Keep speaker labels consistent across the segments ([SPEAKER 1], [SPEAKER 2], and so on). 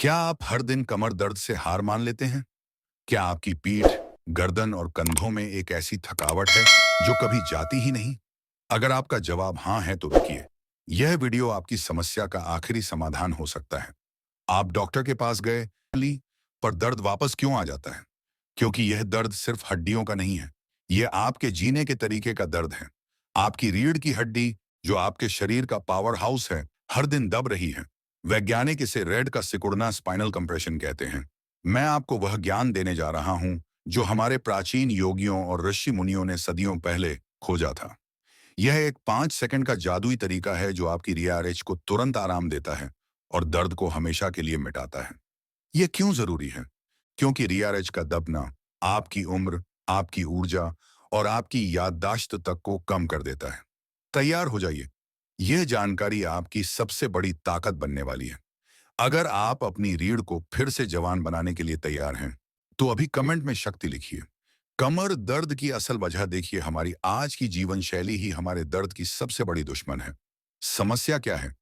[SPEAKER 1] क्या आप हर दिन कमर दर्द से हार मान लेते हैं? क्या आपकी पीठ, गर्दन और कंधों में एक ऐसी थकावट है जो कभी जाती ही नहीं? अगर आपका जवाब हाँ है तो रुकिए। यह वीडियो आपकी समस्या का आखिरी समाधान हो सकता है। आप डॉक्टर के पास गए, ली, पर दर्द वापस क्यों आ जाता है? क्योंकि यह दर्द सिर्फ हड्डियों का नहीं है। यह आपके जीने के तरीके का दर्द है। आपकी रीढ़ की हड्डी, जो आपके शरीर का पावर हाउस है, हर दिन दब रही है। वैज्ञानिक इसे रेड का सिकुड़ना स्पाइनल कंप्रेशन कहते हैं। मैं आपको वह ज्ञान देने जा रहा हूं जो हमारे प्राचीन योगियों और ऋषि मुनियों ने सदियों पहले खोजा था। यह एक 5 सेकंड का जादुई तरीका है जो आपकी रियारेज को तुरंत आराम देता है और दर्द को हमेशा के लिए मिटाता है। यह क्यों जरूरी है? क्योंकि रियारेज का दबना आपकी उम्र, आपकी ऊर्जा और आपकी याददाश्त तक को कम कर देता है। तैयार हो जाइए। यह जानकारी आपकी सबसे बड़ी ताकत बनने वाली है। अगर आप अपनी रीढ़ को फिर से जवान बनाने के लिए तैयार हैं, तो अभी कमेंट में शक्ति लिखिए। कमर दर्द की असल वजह देखिए, हमारी आज की जीवन शैली ही हमारे दर्द की सबसे बड़ी दुश्मन है। समस्या क्या है?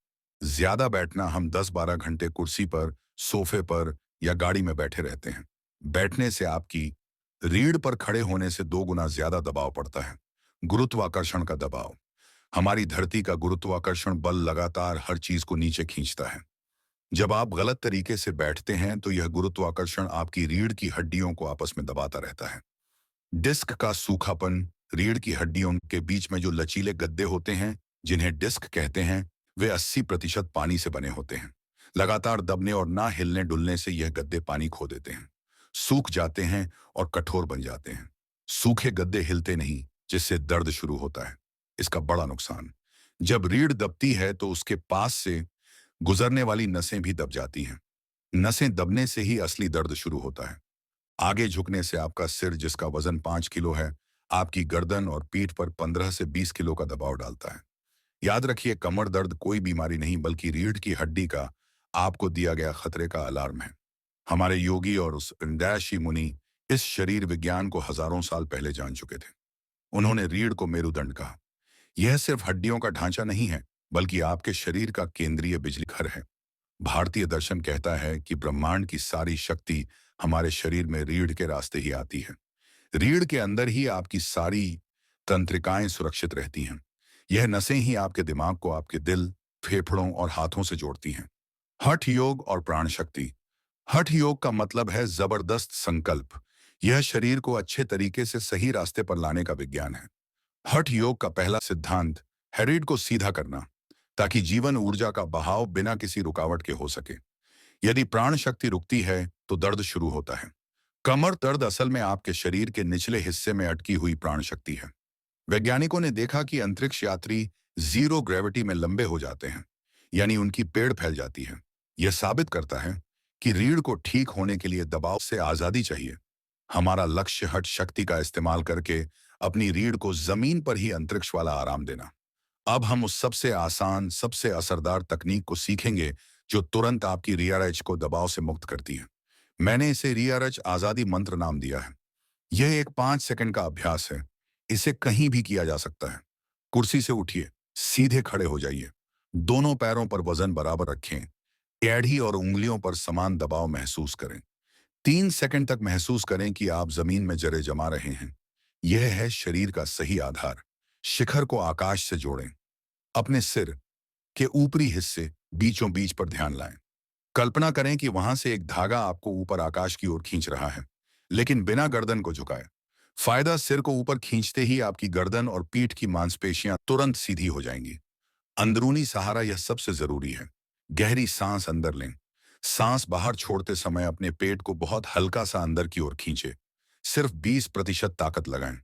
[SPEAKER 1] ज्यादा बैठना। हम 10-12 घंटे कुर्सी पर, सोफे पर या गाड़ी में बैठे रहते हैं। बैठने से आपकी रीढ़ पर खड़े होने से 2 गुना ज्यादा दबाव पड़ता है। गुरुत्वाकर्षण का दबाव। हमारी धरती का गुरुत्वाकर्षण बल लगातार हर चीज को नीचे खींचता है। जब आप गलत तरीके से बैठते हैं तो यह गुरुत्वाकर्षण आपकी रीढ़ की हड्डियों को आपस में दबाता रहता है। डिस्क का सूखापन। रीढ़ की हड्डियों के बीच में जो लचीले गद्दे होते हैं, जिन्हें डिस्क कहते हैं, वे 80% पानी से बने होते हैं। लगातार दबने और ना हिलने डुलने से यह गद्दे पानी खो देते हैं, सूख जाते हैं और कठोर बन जाते हैं। सूखे गद्दे हिलते नहीं, जिससे दर्द शुरू होता है। इसका बड़ा नुकसान, जब रीढ़ दबती है तो उसके पास से गुजरने वाली नसें भी दब जाती हैं। नसें दबने से ही असली दर्द शुरू होता है। आगे झुकने से आपका सिर, जिसका वजन 5 किलो है, आपकी गर्दन और पीठ पर 15 से 20 किलो का दबाव डालता है। याद रखिए, कमर दर्द कोई बीमारी नहीं बल्कि रीढ़ की हड्डी का आपको दिया गया खतरे का अलार्म है। हमारे योगी और उस ऋषि मुनि इस शरीर विज्ञान को हजारों साल पहले जान चुके थे। उन्होंने रीढ़ को मेरुदंड कहा। यह सिर्फ हड्डियों का ढांचा नहीं है, बल्कि आपके शरीर का केंद्रीय बिजली घर है। भारतीय दर्शन कहता है कि ब्रह्मांड की सारी शक्ति हमारे शरीर में रीढ़ के रास्ते ही आती है। रीढ़ के अंदर ही आपकी सारी तंत्रिकाएं सुरक्षित रहती हैं। यह नसें ही आपके दिमाग को आपके दिल, फेफड़ों और हाथों से जोड़ती हैं। हठ योग और प्राण शक्ति। हठ योग का मतलब है जबरदस्त संकल्प। यह शरीर को अच्छे तरीके से सही रास्ते पर लाने का विज्ञान है। हठ योग का पहला सिद्धांत है रीढ़ को सीधा करना, ताकि जीवन ऊर्जा का बहाव बिना किसी रुकावट के हो सके। यदि प्राण शक्ति रुकती है तो दर्द शुरू होता है। कमर दर्द असल में आपके शरीर के निचले हिस्से में अटकी हुई प्राण शक्ति है। वैज्ञानिकों ने देखा कि अंतरिक्ष यात्री जीरो ग्रेविटी में लंबे हो जाते हैं, यानी उनकी पेड़ फैल जाती है। यह साबित करता है कि रीढ़ को ठीक होने के लिए दबाव से आजादी चाहिए। हमारा लक्ष्य हठ शक्ति का इस्तेमाल करके अपनी रीढ़ को जमीन पर ही अंतरिक्ष वाला आराम देना। अब हम उस सबसे आसान, सबसे असरदार तकनीक को सीखेंगे जो तुरंत आपकी रियारच को दबाव से मुक्त करती है। मैंने इसे रियारच आजादी मंत्र नाम दिया है। यह एक 5 सेकंड का अभ्यास है। इसे कहीं भी किया जा सकता है। कुर्सी से उठिए, सीधे खड़े हो जाइए, दोनों पैरों पर वजन बराबर रखें, एड़ी और उंगलियों पर समान दबाव महसूस करें। 3 सेकंड तक महसूस करें कि आप जमीन में जरे जमा रहे हैं। यह है शरीर का सही आधार। शिखर को आकाश से जोड़ें। अपने सिर के ऊपरी हिस्से, बीचों बीच पर ध्यान लाएं। कल्पना करें कि वहां से एक धागा आपको ऊपर आकाश की ओर खींच रहा है, लेकिन बिना गर्दन को झुकाए। फायदा, सिर को ऊपर खींचते ही आपकी गर्दन और पीठ की मांसपेशियां तुरंत सीधी हो जाएंगी। अंदरूनी सहारा यह सबसे जरूरी है। गहरी सांस अंदर लें। सांस बाहर छोड़ते समय अपने पेट को बहुत हल्का सा अंदर की ओर खींचे। सिर्फ 20% ताकत लगाएं।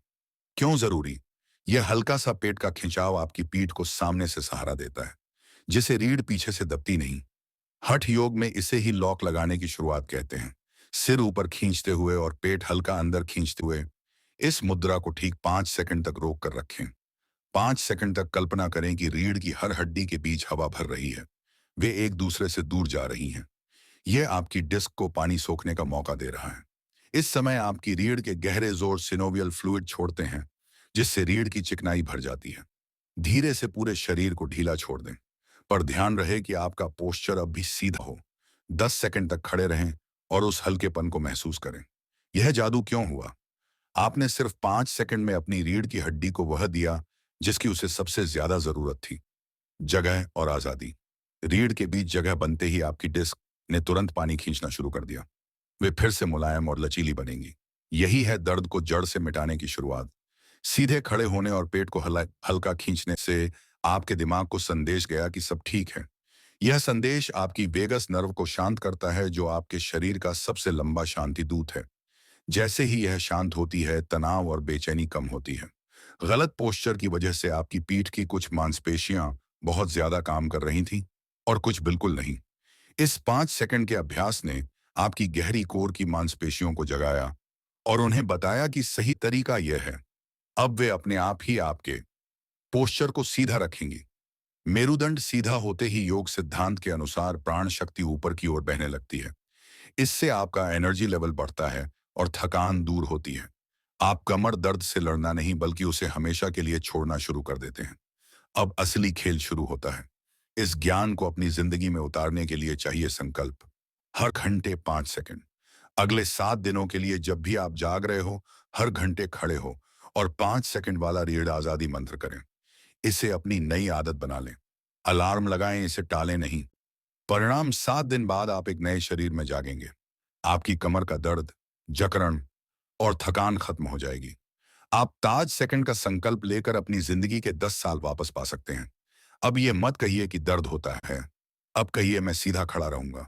[SPEAKER 1] क्यों जरूरी? यह हल्का सा पेट का खिंचाव आपकी पीठ को सामने से सहारा देता है, जिसे रीढ़ पीछे से दबती नहीं। हठ योग में इसे ही लॉक लगाने की शुरुआत कहते हैं। सिर ऊपर खींचते हुए और पेट हल्का अंदर खींचते हुए इस मुद्रा को ठीक 5 सेकंड तक रोक कर रखें। 5 सेकंड तक कल्पना करें कि रीढ़ की हर हड्डी के बीच हवा भर रही है। वे एक दूसरे से दूर जा रही हैं। यह आपकी डिस्क को पानी सोखने का मौका दे रहा है। इस समय आपकी रीढ़ के गहरे जोर सिनोवियल फ्लूइड छोड़ते हैं, जिससे रीढ़ की चिकनाई भर जाती है। धीरे से पूरे शरीर को ढीला छोड़ दें, पर ध्यान रहे कि आपका पोस्चर अब भी सीधा हो। 10 सेकंड तक खड़े रहें और उस हल्केपन को महसूस करें। यह जादू क्यों हुआ? आपने सिर्फ 5 सेकंड में अपनी रीढ़ की हड्डी को वह दिया जिसकी उसे सबसे ज्यादा जरूरत थी, जगह और आजादी। रीढ़ के बीच जगह बनते ही आपकी डिस्क ने तुरंत पानी खींचना शुरू कर दिया। वे फिर से मुलायम और लचीली बनेंगी। यही है दर्द को जड़ से मिटाने की शुरुआत। सीधे खड़े होने और पेट को हल्का खींचने से आपके दिमाग को संदेश गया कि सब ठीक है। यह संदेश आपकी वेगस नर्व को शांत करता है, जो आपके शरीर का सबसे लंबा शांति दूत है। जैसे ही यह शांत होती है, तनाव और बेचैनी कम होती है। गलत पोस्चर की वजह से आपकी पीठ की कुछ मांसपेशियां बहुत ज्यादा काम कर रही थीं और कुछ बिल्कुल नहीं। इस 5 सेकंड के अभ्यास ने आपकी गहरी कोर की मांसपेशियों को जगाया और उन्हें बताया कि सही तरीका यह है। अब वे अपने आप ही आपके पोस्चर को सीधा रखेंगी। मेरुदंड सीधा होते ही योग सिद्धांत के अनुसार प्राण शक्ति ऊपर की ओर बहने लगती है। इससे आपका एनर्जी लेवल बढ़ता है और थकान दूर होती है। आप कमर दर्द से लड़ना नहीं बल्कि उसे हमेशा के लिए छोड़ना शुरू कर देते हैं। अब असली खेल शुरू होता है। इस ज्ञान को अपनी जिंदगी में उतारने के लिए चाहिए संकल्प। हर घंटे 5 सेकंड। अगले 7 दिनों के लिए जब भी आप जाग रहे हो, हर घंटे खड़े हो और 5 सेकंड वाला रीढ़ आजादी मंत्र करें। इसे अपनी नई आदत बना लें। अलार्म लगाएं, इसे टालें नहीं। परिणाम 7 दिन बाद आप एक नए शरीर में जागेंगे। आपकी कमर का दर्द, जकड़न और थकान खत्म हो जाएगी। आप ताज सेकंड का संकल्प लेकर अपनी जिंदगी के 10 साल वापस पा सकते हैं। अब ये मत कहिए कि दर्द होता है। अब कहिए मैं सीधा खड़ा रहूंगा।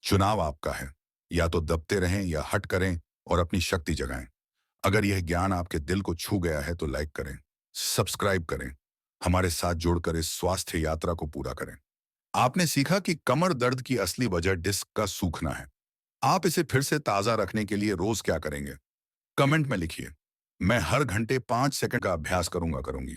[SPEAKER 1] चुनाव आपका है। या तो दबते रहें या हट करें और अपनी शक्ति जगाएं। अगर यह ज्ञान आपके दिल को छू गया है तो लाइक करें, सब्सक्राइब करें। हमारे साथ जुड़कर इस स्वास्थ्य यात्रा को पूरा करें। आपने सीखा कि कमर दर्द की असली वजह डिस्क का सूखना है। आप इसे फिर से ताजा रखने के लिए रोज क्या करेंगे? कमेंट में लिखिए। मैं हर घंटे 5 सेकंड का अभ्यास करूंगी।